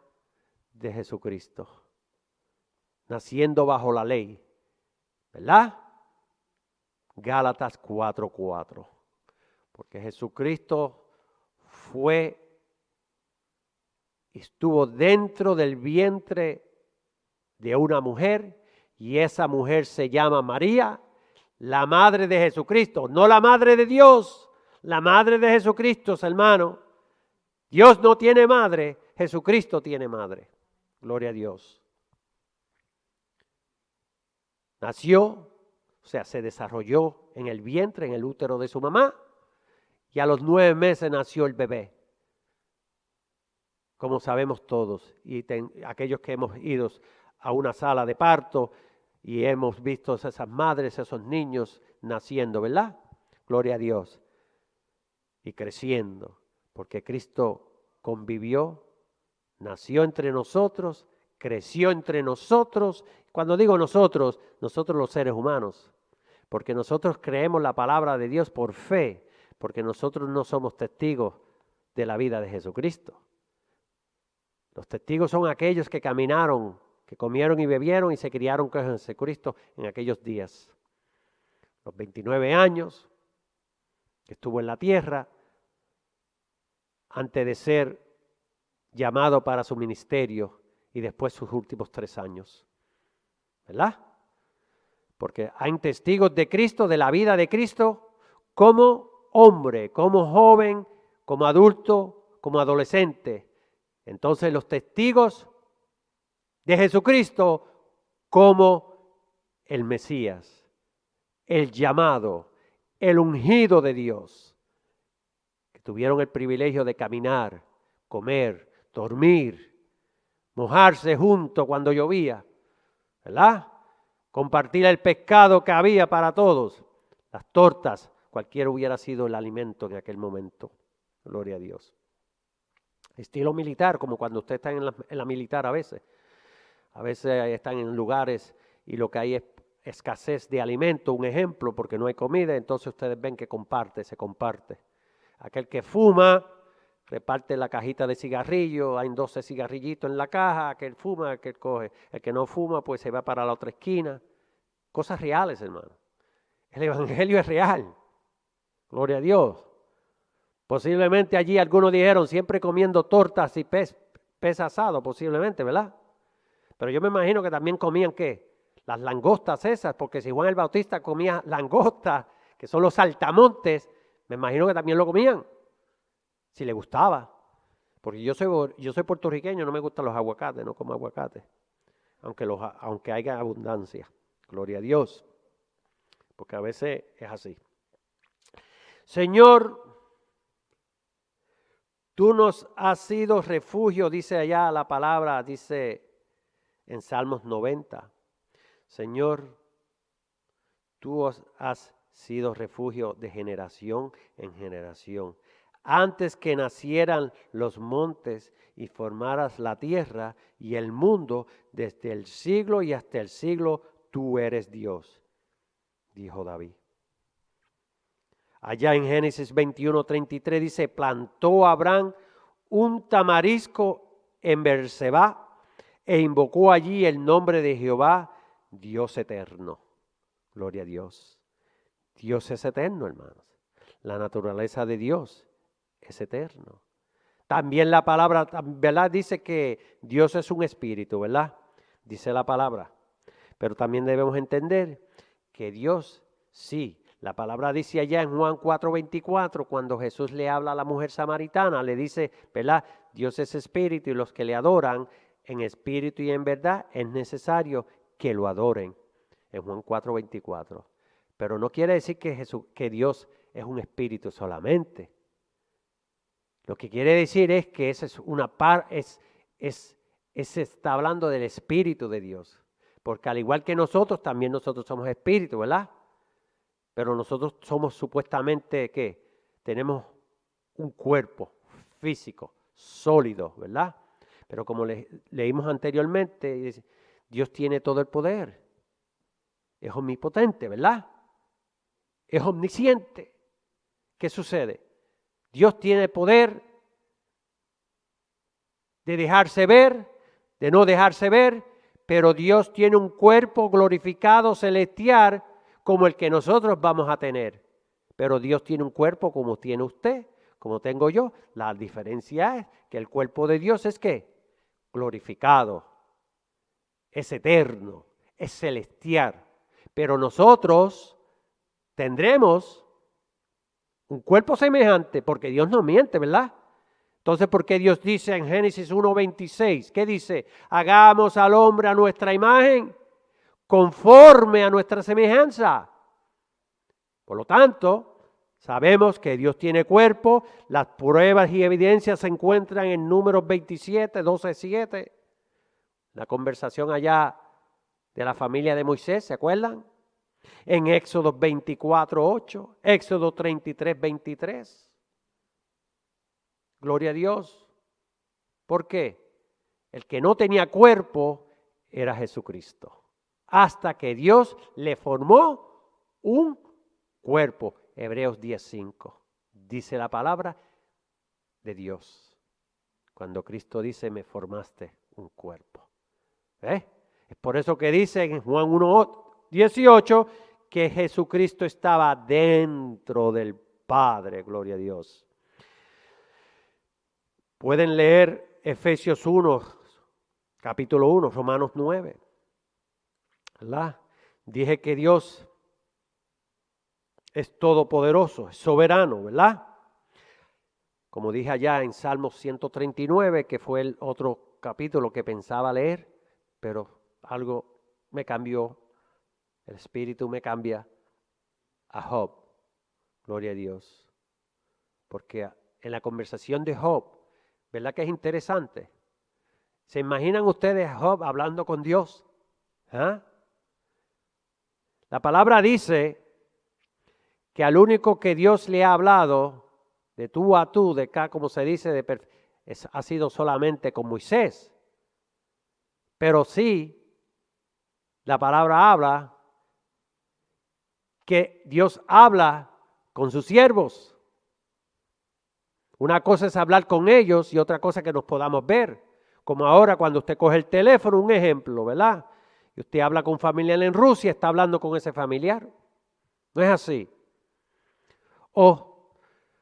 de Jesucristo. naciendo bajo la ley, ¿verdad? Gálatas 4:4. Porque Jesucristo estuvo dentro del vientre de una mujer, y esa mujer se llama María, la madre de Jesucristo, no la madre de Dios, la madre de Jesucristo, hermano. Dios no tiene madre, Jesucristo tiene madre. Gloria a Dios. Nació, o sea, se desarrolló en el vientre, en el útero de su mamá, y a los 9 meses nació el bebé. Como sabemos todos, y aquellos que hemos ido a una sala de parto y hemos visto esas madres, esos niños naciendo, ¿verdad? Gloria a Dios. Y creciendo, porque Cristo convivió, nació entre nosotros, creció entre nosotros. Cuando digo nosotros los seres humanos, porque nosotros creemos la palabra de Dios por fe, porque nosotros no somos testigos de la vida de Jesucristo. Los testigos son aquellos que caminaron, que comieron y bebieron y se criaron con Jesucristo en aquellos días. Los 29 años que estuvo en la tierra, antes de ser llamado para su ministerio, y después sus últimos 3 años. ¿Verdad? Porque hay testigos de Cristo, de la vida de Cristo, como hombre, como joven, como adulto, como adolescente. Entonces los testigos de Jesucristo como el Mesías, el llamado, el ungido de Dios, que tuvieron el privilegio de caminar, comer, dormir, mojarse juntos cuando llovía, ¿verdad? Compartir el pescado que había para todos, las tortas, cualquiera hubiera sido el alimento en aquel momento. Gloria a Dios. Estilo militar, como cuando usted está en la militar a veces. A veces están en lugares y lo que hay es escasez de alimento, un ejemplo, porque no hay comida, entonces ustedes ven que se comparte. Aquel que fuma, reparte la cajita de cigarrillos, hay 12 cigarrillitos en la caja, aquel fuma, aquel coge. El que no fuma, pues se va para la otra esquina. Cosas reales, hermano. El evangelio es real. Gloria a Dios. Posiblemente allí algunos dijeron, siempre comiendo tortas y pez asado, posiblemente, ¿verdad? Pero yo me imagino que también comían, ¿qué? Las langostas esas, porque si Juan el Bautista comía langostas, que son los saltamontes, me imagino que también lo comían, si le gustaba. Porque yo soy puertorriqueño, no me gustan los aguacates, no como aguacates, aunque haya abundancia. Gloria a Dios, porque a veces es así. Señor, tú nos has sido refugio, dice allá la palabra, dice en Salmos 90. Señor, tú has sido refugio de generación en generación. Antes que nacieran los montes y formaras la tierra y el mundo, desde el siglo y hasta el siglo, tú eres Dios, dijo David. Allá en Génesis 21:33 dice, plantó Abraham un tamarisco en Berseba e invocó allí el nombre de Jehová, Dios eterno. Gloria a Dios. Dios es eterno, hermanos. La naturaleza de Dios es eterno. También la palabra, ¿verdad? Dice que Dios es un espíritu, ¿verdad? Dice la palabra. Pero también debemos entender que Dios, sí, la palabra dice allá en Juan 4:24, cuando Jesús le habla a la mujer samaritana, le dice, ¿verdad? Dios es espíritu y los que le adoran en espíritu y en verdad es necesario que lo adoren. En Juan 4:24. Pero no quiere decir que Dios es un espíritu solamente. Lo que quiere decir es que esa es una está hablando del espíritu de Dios. Porque al igual que nosotros, también nosotros somos espíritu, ¿verdad? Pero nosotros somos supuestamente, ¿qué? Tenemos un cuerpo físico, sólido, ¿verdad? Pero como leímos anteriormente, Dios tiene todo el poder. Es omnipotente, ¿verdad? Es omnisciente. ¿Qué sucede? Dios tiene poder de dejarse ver, de no dejarse ver, pero Dios tiene un cuerpo glorificado celestial como el que nosotros vamos a tener. Pero Dios tiene un cuerpo como tiene usted, como tengo yo. La diferencia es que el cuerpo de Dios es ¿qué? Glorificado, es eterno, es celestial. Pero nosotros tendremos un cuerpo semejante, porque Dios no miente, ¿verdad? Entonces, ¿por qué Dios dice en Génesis 1:26? ¿Qué dice? Hagamos al hombre a nuestra imagen, conforme a nuestra semejanza. Por lo tanto, sabemos que Dios tiene cuerpo. Las pruebas y evidencias se encuentran en Números 27, 12:7. La conversación allá de la familia de Moisés, ¿se acuerdan? En Éxodo 24:8, Éxodo 33:23. Gloria a Dios. ¿Por qué? El que no tenía cuerpo era Jesucristo. Hasta que Dios le formó un cuerpo. Hebreos 10:5. Dice la palabra de Dios. Cuando Cristo dice, me formaste un cuerpo. Es por eso que dice en Juan 1:18 que Jesucristo estaba dentro del Padre. Gloria a Dios. Pueden leer Efesios 1, capítulo 1, Romanos 9. ¿Verdad? Dije que Dios es todopoderoso, es soberano, ¿verdad? Como dije allá en Salmos 139, que fue el otro capítulo que pensaba leer, pero algo me cambió, el Espíritu me cambia a Job. Gloria a Dios. Porque en la conversación de Job, ¿verdad que es interesante? ¿Se imaginan ustedes a Job hablando con Dios? ¿Ah? La palabra dice que al único que Dios le ha hablado de tú a tú, de acá como se dice, ha sido solamente con Moisés. Pero sí, la palabra habla que Dios habla con sus siervos. Una cosa es hablar con ellos y otra cosa que nos podamos ver. Como ahora cuando usted coge el teléfono, un ejemplo, ¿verdad? Y usted habla con un familiar en Rusia, está hablando con ese familiar. ¿No es así? O,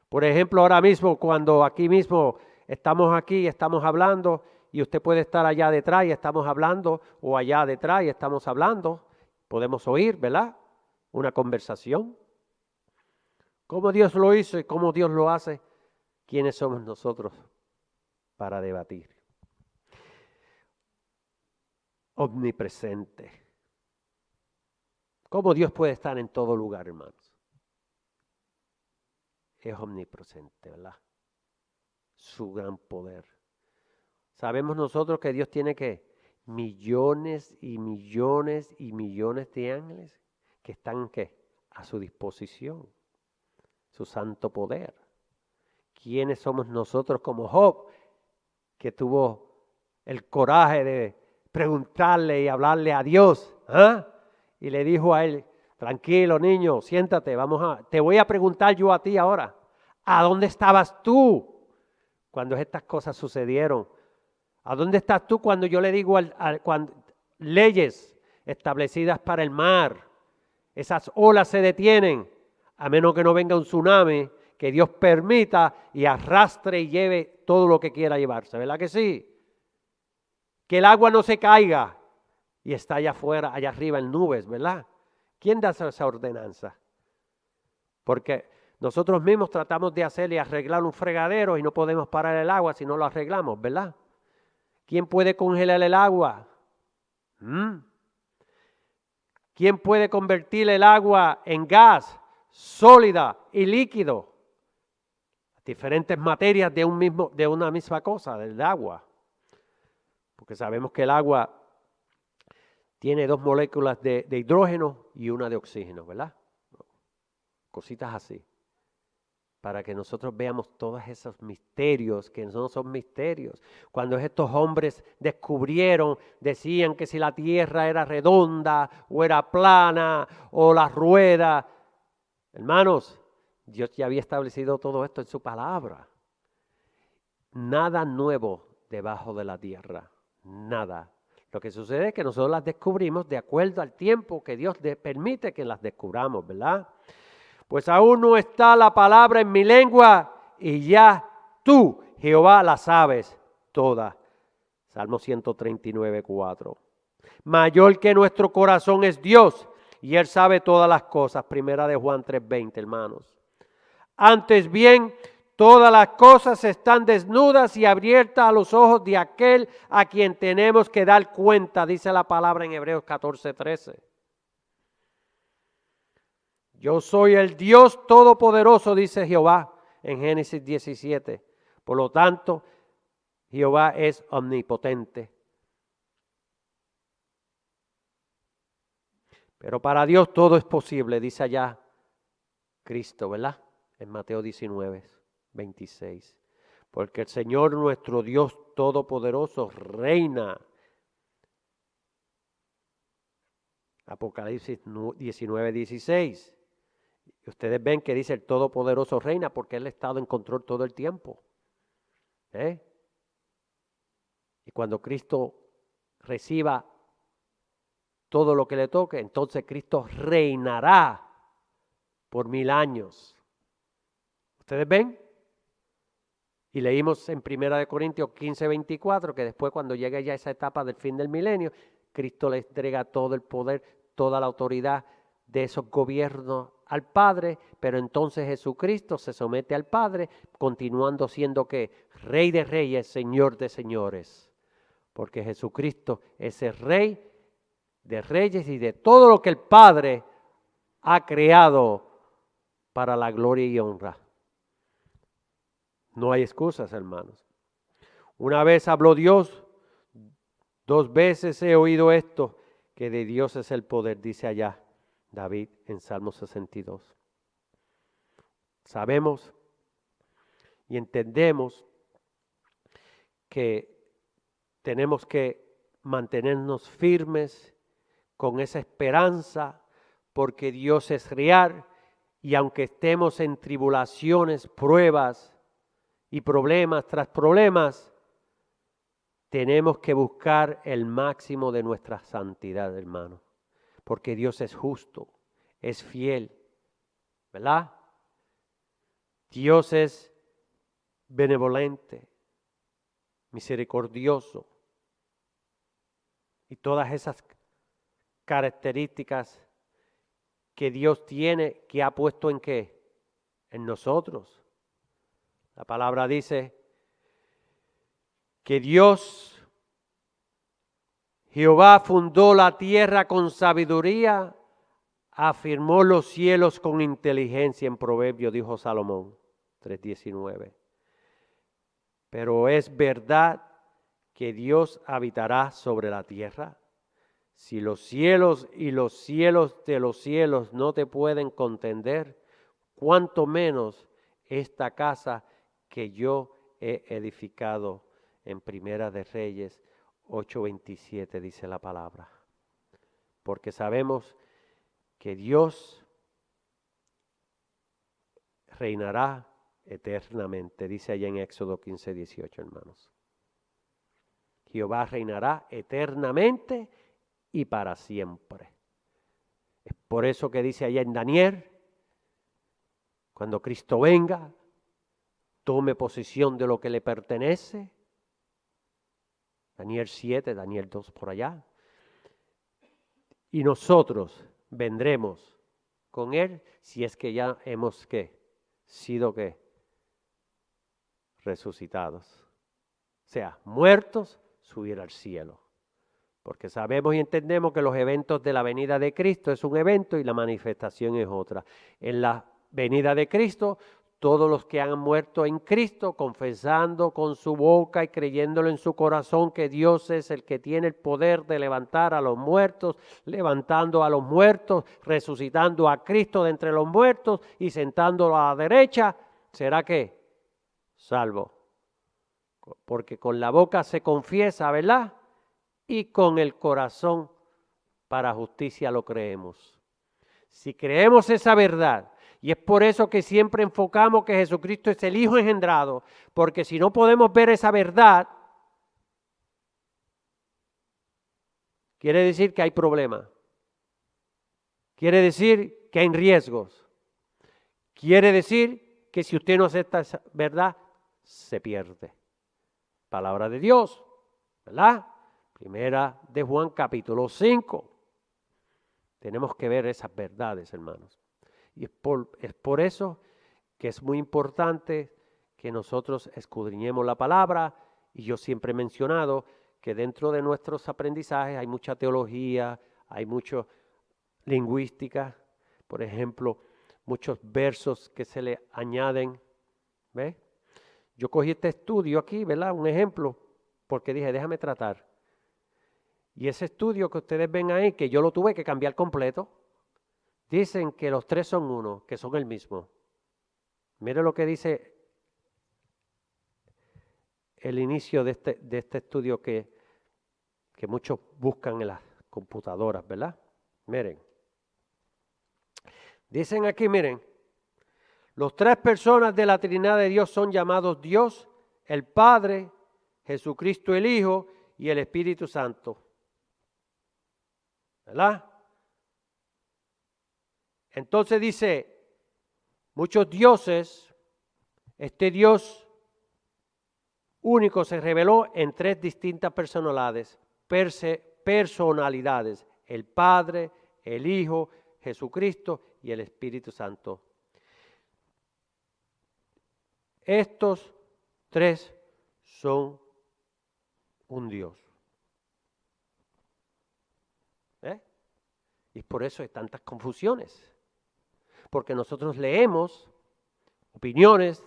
por ejemplo, ahora mismo, cuando aquí mismo estamos aquí, estamos hablando, y usted puede estar allá detrás y estamos hablando, o allá detrás y estamos hablando, podemos oír, ¿verdad? Una conversación. ¿Cómo Dios lo hizo y cómo Dios lo hace? ¿Quiénes somos nosotros para debatir? Omnipresente. ¿Cómo Dios puede estar en todo lugar, hermanos? Es omnipresente, ¿verdad? Su gran poder. Sabemos nosotros que Dios tiene que millones y millones y millones de ángeles que están ¿qué? A su disposición. Su santo poder. ¿Quiénes somos nosotros como Job, que tuvo el coraje de preguntarle y hablarle a Dios? Y le dijo a él, tranquilo niño, siéntate, te voy a preguntar yo a ti ahora, ¿a dónde estabas tú cuando estas cosas sucedieron? ¿A dónde estás tú cuando yo le digo cuando leyes establecidas para el mar? Esas olas se detienen, a menos que no venga un tsunami, que Dios permita y arrastre y lleve todo lo que quiera llevarse, ¿verdad que sí? Que el agua no se caiga y está allá afuera, allá arriba en nubes, ¿verdad? ¿Quién da esa ordenanza? Porque nosotros mismos tratamos de hacer y arreglar un fregadero y no podemos parar el agua si no lo arreglamos, ¿verdad? ¿Quién puede congelar el agua? ¿Quién puede convertir el agua en gas, sólida y líquido? Diferentes materias de una misma cosa, del agua. Porque sabemos que el agua tiene 2 moléculas de hidrógeno y una de oxígeno, ¿verdad? Cositas así. Para que nosotros veamos todos esos misterios que no son misterios. Cuando estos hombres descubrieron, decían que si la tierra era redonda o era plana o la rueda. Hermanos, Dios ya había establecido todo esto en su palabra. Nada nuevo debajo de la tierra, nada. Lo que sucede es que nosotros las descubrimos de acuerdo al tiempo que Dios permite que las descubramos, ¿verdad? Pues aún no está la palabra en mi lengua y ya tú, Jehová, la sabes toda. Salmo 139, 4. Mayor que nuestro corazón es Dios y Él sabe todas las cosas. Primera de Juan 3:20, hermanos. Antes bien, todas las cosas están desnudas y abiertas a los ojos de aquel a quien tenemos que dar cuenta, dice la palabra en Hebreos 14:13. Yo soy el Dios todopoderoso, dice Jehová en Génesis 17. Por lo tanto, Jehová es omnipotente. Pero para Dios todo es posible, dice allá Cristo, ¿verdad? En Mateo 19, 26. Porque el Señor nuestro Dios todopoderoso reina. Apocalipsis 19, 16. Y ustedes ven que dice el todopoderoso reina porque Él ha estado en control todo el tiempo. Y cuando Cristo reciba todo lo que le toque, entonces Cristo reinará por 1000 años. ¿Ustedes ven? Y leímos en 1 Corintios 15, 24, que después cuando llegue ya esa etapa del fin del milenio, Cristo le entrega todo el poder, toda la autoridad de esos gobiernos al Padre, pero entonces Jesucristo se somete al Padre, continuando siendo que Rey de Reyes, Señor de Señores, porque Jesucristo es el Rey de Reyes y de todo lo que el Padre ha creado para la gloria y honra. No hay excusas, hermanos. Una vez habló Dios, 2 veces he oído esto, que de Dios es el poder, dice allá David en Salmo 62. Sabemos y entendemos que tenemos que mantenernos firmes con esa esperanza, porque Dios es real y aunque estemos en tribulaciones, pruebas y problemas tras problemas, tenemos que buscar el máximo de nuestra santidad, hermano, porque Dios es justo, es fiel, ¿verdad? Dios es benevolente, misericordioso y todas esas características que Dios tiene, que ha puesto en ¿qué? En nosotros. La palabra dice que Dios, Jehová fundó la tierra con sabiduría, afirmó los cielos con inteligencia, en Proverbios dijo Salomón 3:19. Pero es verdad que Dios habitará sobre la tierra. Si los cielos y los cielos de los cielos no te pueden contender, cuánto menos esta casa que yo he edificado. En Primera de Reyes 8:27 dice la palabra. Porque sabemos que Dios reinará eternamente, dice allá en Éxodo 15:18, hermanos. Jehová reinará eternamente y para siempre. Es por eso que dice allá en Daniel, cuando Cristo venga, tome posesión de lo que le pertenece. Daniel 7, Daniel 2 por allá. Y nosotros vendremos con Él si es que ya hemos sido resucitados. O sea, muertos, subir al cielo. Porque sabemos y entendemos que los eventos de la venida de Cristo es un evento y la manifestación es otra. En la venida de Cristo, todos los que han muerto en Cristo, confesando con su boca y creyéndolo en su corazón que Dios es el que tiene el poder de levantar a los muertos, levantando a los muertos, resucitando a Cristo de entre los muertos y sentándolo a la derecha, ¿será qué? Salvo. Porque con la boca se confiesa, ¿verdad? Y con el corazón para justicia lo creemos. Si creemos esa verdad, y es por eso que siempre enfocamos que Jesucristo es el Hijo engendrado, porque si no podemos ver esa verdad, quiere decir que hay problemas. Quiere decir que hay riesgos. Quiere decir que si usted no acepta esa verdad, se pierde. Palabra de Dios, ¿verdad? Primera de Juan, capítulo 5. Tenemos que ver esas verdades, hermanos. Y es por eso que es muy importante que nosotros escudriñemos la palabra. Y yo siempre he mencionado que dentro de nuestros aprendizajes hay mucha teología, hay mucha lingüística, por ejemplo, muchos versos que se le añaden. ¿Ve? Yo cogí este estudio aquí, ¿verdad? Un ejemplo, porque dije, déjame tratar. Y ese estudio que ustedes ven ahí, que yo lo tuve que cambiar completo, dicen que los tres son uno, que son el mismo. Mire lo que dice el inicio de este estudio que muchos buscan en las computadoras, ¿verdad? Miren. Dicen aquí, miren, los tres personas de la Trinidad de Dios son llamados Dios, el Padre, Jesucristo el Hijo y el Espíritu Santo. ¿Verdad? Entonces dice, muchos dioses, este Dios único se reveló en tres distintas personalidades, el Padre, el Hijo, Jesucristo y el Espíritu Santo. Estos tres son un Dios. Y por eso hay tantas confusiones. Porque nosotros leemos opiniones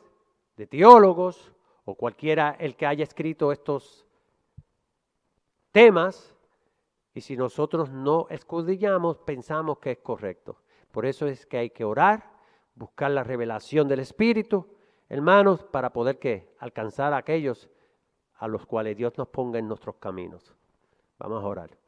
de teólogos o cualquiera el que haya escrito estos temas, y si nosotros no escudriñamos, pensamos que es correcto. Por eso es que hay que orar, buscar la revelación del Espíritu, hermanos, para poder ¿qué? Alcanzar a aquellos a los cuales Dios nos ponga en nuestros caminos. Vamos a orar.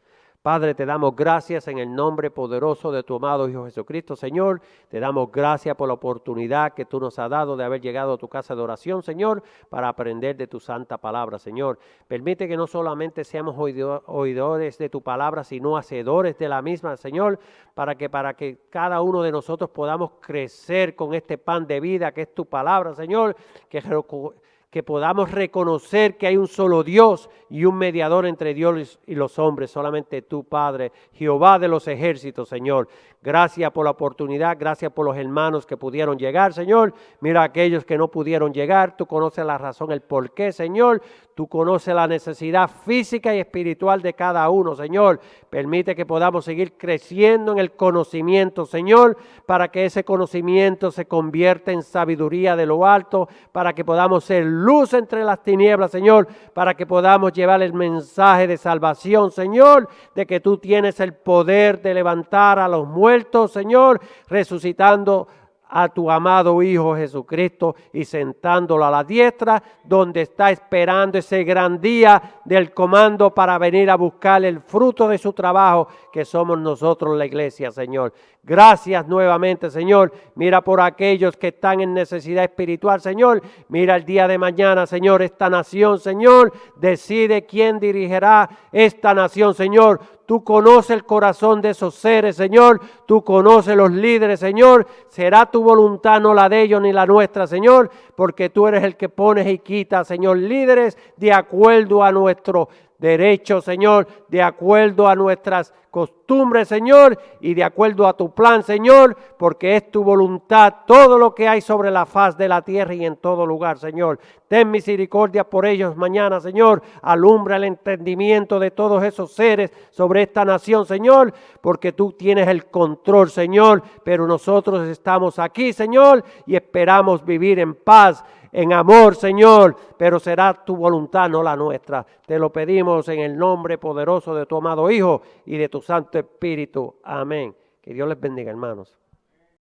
Padre, te damos gracias en el nombre poderoso de tu amado Hijo Jesucristo, Señor. Te damos gracias por la oportunidad que tú nos has dado de haber llegado a tu casa de oración, Señor, para aprender de tu santa palabra, Señor. Permite que no solamente seamos oidores de tu palabra, sino hacedores de la misma, Señor, para que cada uno de nosotros podamos crecer con este pan de vida que es tu palabra, Señor, que podamos reconocer que hay un solo Dios y un mediador entre Dios y los hombres, solamente tú, Padre, Jehová de los ejércitos, Señor. Gracias por la oportunidad, gracias por los hermanos que pudieron llegar, Señor. Mira a aquellos que no pudieron llegar, tú conoces la razón, el por qué, Señor. Tú conoces la necesidad física y espiritual de cada uno, Señor. Permite que podamos seguir creciendo en el conocimiento, Señor, para que ese conocimiento se convierta en sabiduría de lo alto, para que podamos ser luz entre las tinieblas, Señor, para que podamos llevar el mensaje de salvación, Señor, de que tú tienes el poder de levantar a los muertos, Señor, resucitando a tu amado Hijo Jesucristo y sentándolo a la diestra, donde está esperando ese gran día del comando para venir a buscar el fruto de su trabajo, que somos nosotros la iglesia, Señor. Gracias nuevamente, Señor. Mira por aquellos que están en necesidad espiritual, Señor. Mira el día de mañana, Señor, esta nación, Señor. Decide quién dirigirá esta nación, Señor. Tú conoces el corazón de esos seres, Señor. Tú conoces los líderes, Señor. Será tu voluntad, no la de ellos ni la nuestra, Señor, porque tú eres el que pones y quitas, Señor, líderes de acuerdo a nuestro derecho, Señor, de acuerdo a nuestras costumbres, Señor, y de acuerdo a tu plan, Señor, porque es tu voluntad todo lo que hay sobre la faz de la tierra y en todo lugar, Señor. Ten misericordia por ellos mañana, Señor. Alumbra el entendimiento de todos esos seres sobre esta nación, Señor, porque tú tienes el control, Señor, pero nosotros estamos aquí, Señor, y esperamos vivir en paz, en amor, Señor, pero será tu voluntad, no la nuestra. Te lo pedimos en el nombre poderoso de tu amado Hijo y de tu Santo Espíritu. Amén. Que Dios les bendiga, hermanos.